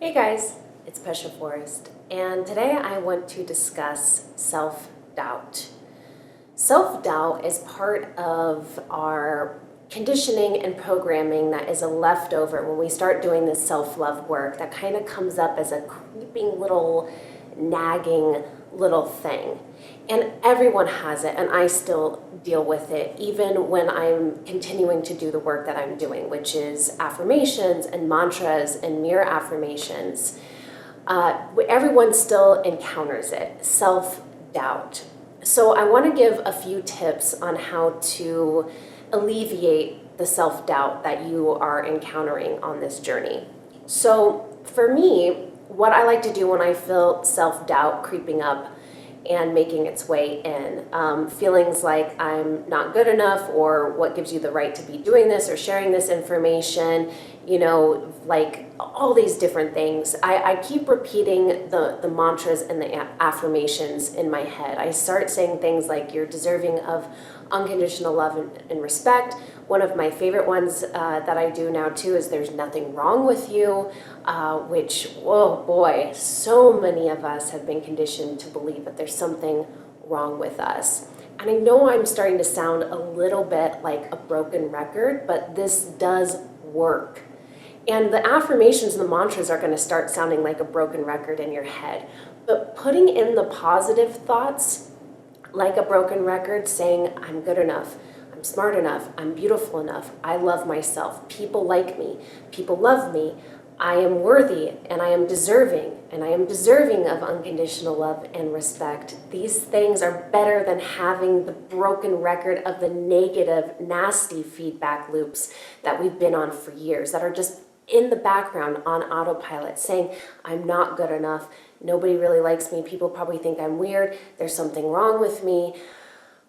Hey guys, it's Pesha Forrest, and today I want to discuss self-doubt. Self-doubt is part of our conditioning and programming that is a leftover when we start doing this self-love work that kind of comes up as a creeping little nagging little thing. And everyone has it, and I still deal with it, even when I'm continuing to do the work that I'm doing, which is affirmations and mantras and mirror affirmations. Everyone still encounters it, self-doubt. So I want to give a few tips on how to alleviate the self-doubt that you are encountering on this journey. So for me, what I like to do when I feel self-doubt creeping up and making its way in, feelings like I'm not good enough, or what gives you the right to be doing this or sharing this information, like all these different things. I keep repeating the mantras and the affirmations in my head. I start saying things like, you're deserving of unconditional love and respect. One of my favorite ones that I do now too is there's nothing wrong with you, which, oh boy, so many of us have been conditioned to believe that there's something wrong with us. And I know I'm starting to sound a little bit like a broken record, but this does work. And the affirmations and the mantras are going to start sounding like a broken record in your head. But putting in the positive thoughts, like a broken record, saying, I'm good enough, I'm smart enough, I'm beautiful enough, I love myself, people like me, people love me, I am worthy, and I am deserving of unconditional love and respect. These things are better than having the broken record of the negative, nasty feedback loops that we've been on for years, that are just in the background on autopilot, saying, I'm not good enough, nobody really likes me, people probably think I'm weird, there's something wrong with me.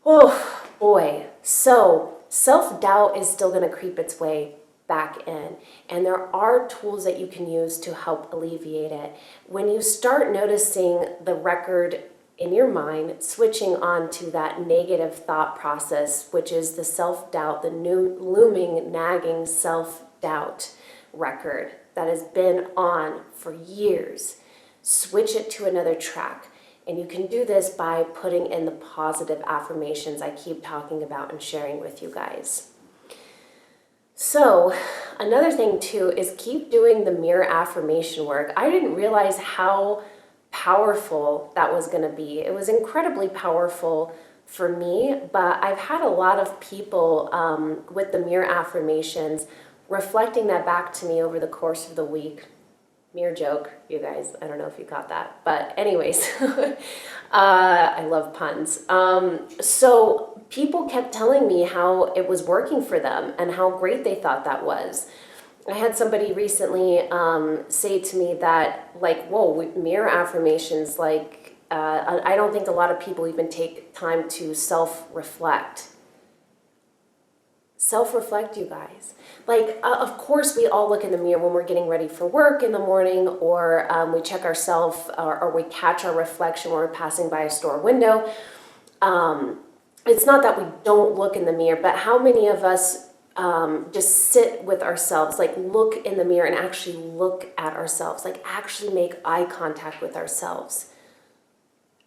Oh boy. So self-doubt is still going to creep its way back in, and there are tools that you can use to help alleviate it. When you start noticing the record in your mind switching on to that negative thought process, which is the self-doubt, the new looming, nagging self-doubt record that has been on for years, switch it to another track. And you can do this by putting in the positive affirmations I keep talking about and sharing with you guys. So another thing too is keep doing the mirror affirmation work. I didn't realize how powerful that was going to be. It was incredibly powerful for me, but I've had a lot of people with the mirror affirmations reflecting that back to me over the course of the week. Mere joke, you guys. I don't know if you got that. But anyways, I love puns. So people kept telling me how it was working for them and how great they thought that was. I had somebody recently say to me that, like, whoa, mirror affirmations, like, I don't think a lot of people even take time to self-reflect. Self-reflect, you guys. Like, of course, we all look in the mirror when we're getting ready for work in the morning, or we check ourselves, or we catch our reflection when we're passing by a store window. It's not that we don't look in the mirror, but how many of us just sit with ourselves, like look in the mirror and actually look at ourselves, like actually make eye contact with ourselves?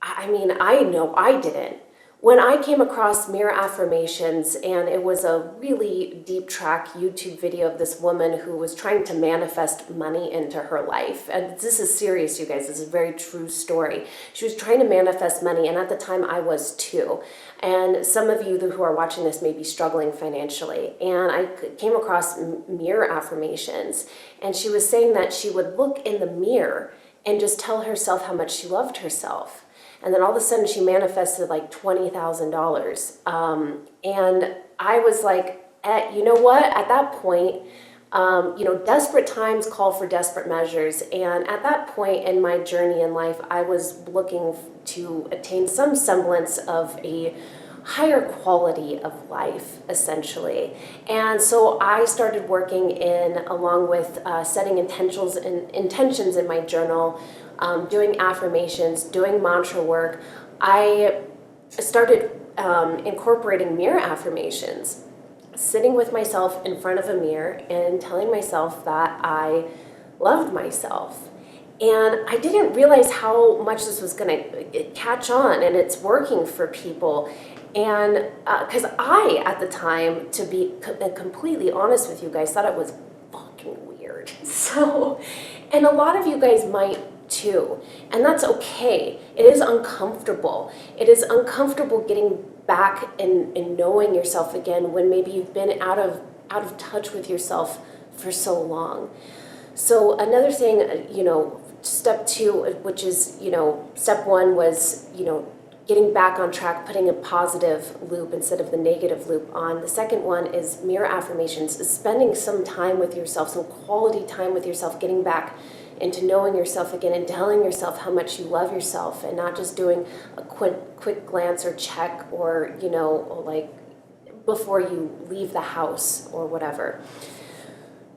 I mean, I know I didn't. When I came across mirror affirmations, and it was a really deep track YouTube video of this woman who was trying to manifest money into her life. And this is serious, you guys. This is a very true story. She was trying to manifest money, and at the time I was too. And some of you who are watching this may be struggling financially. And I came across mirror affirmations, and she was saying that she would look in the mirror and just tell herself how much she loved herself. And then all of a sudden she manifested like $20,000. And I was like, you know what? At that point, desperate times call for desperate measures. And at that point in my journey in life, I was looking to attain some semblance of a higher quality of life, essentially. And so I started working along with setting intentions in my journal, doing affirmations, doing mantra work. I started incorporating mirror affirmations, sitting with myself in front of a mirror and telling myself that I loved myself. And I didn't realize how much this was going to catch on, and it's working for people. And because I, at the time, to be completely honest with you guys, thought it was fucking weird. So, and a lot of you guys might too. And that's okay. It is uncomfortable. It is uncomfortable getting back and knowing yourself again when maybe you've been out of touch with yourself for so long. So another thing, step 2, which is, step 1 was, getting back on track, putting a positive loop instead of the negative loop on. The second one is mirror affirmations, is spending some time with yourself, some quality time with yourself, getting back into knowing yourself again and telling yourself how much you love yourself, and not just doing a quick glance or check or, like before you leave the house or whatever.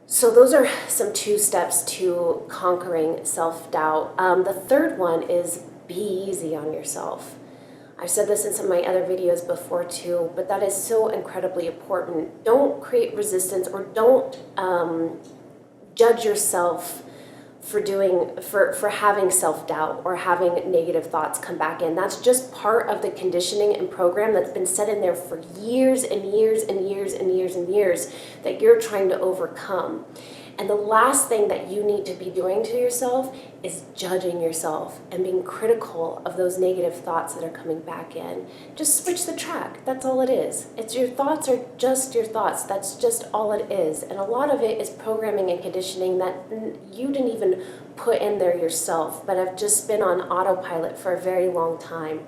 So those are some 2 steps to conquering self-doubt. The third one is be easy on yourself. I've said this in some of my other videos before too, but that is so incredibly important. Don't create resistance, or don't judge yourself for having self-doubt or having negative thoughts come back in. That's just part of the conditioning and program that's been set in there for years and years and years and years and years that you're trying to overcome. And the last thing that you need to be doing to yourself is judging yourself and being critical of those negative thoughts that are coming back in. Just switch the track. That's all it is. It's your thoughts are just your thoughts. That's just all it is. And a lot of it is programming and conditioning that you didn't even put in there yourself, but have just been on autopilot for a very long time.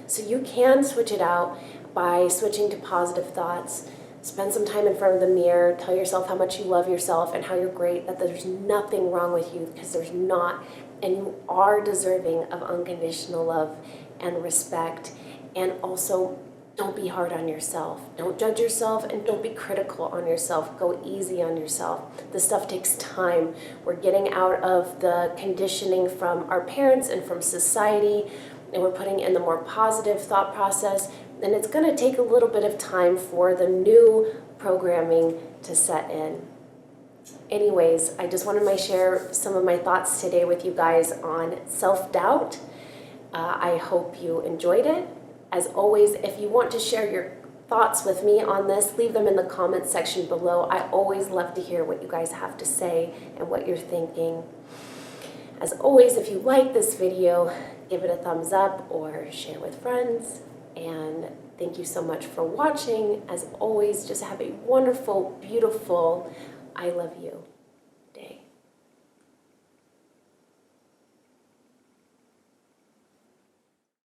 So you can switch it out by switching to positive thoughts. Spend some time in front of the mirror, tell yourself how much you love yourself and how you're great, that there's nothing wrong with you, because there's not, and you are deserving of unconditional love and respect. And also, don't be hard on yourself. Don't judge yourself, and don't be critical on yourself. Go easy on yourself. This stuff takes time. We're getting out of the conditioning from our parents and from society, and we're putting in the more positive thought process. And it's going to take a little bit of time for the new programming to set in. Anyways, I just wanted to share some of my thoughts today with you guys on self-doubt. I hope you enjoyed it. As always, if you want to share your thoughts with me on this, leave them in the comments section below. I always love to hear what you guys have to say and what you're thinking. As always, if you like this video, give it a thumbs up or share with friends. And thank you so much for watching. As always, just have a wonderful, beautiful, I love you.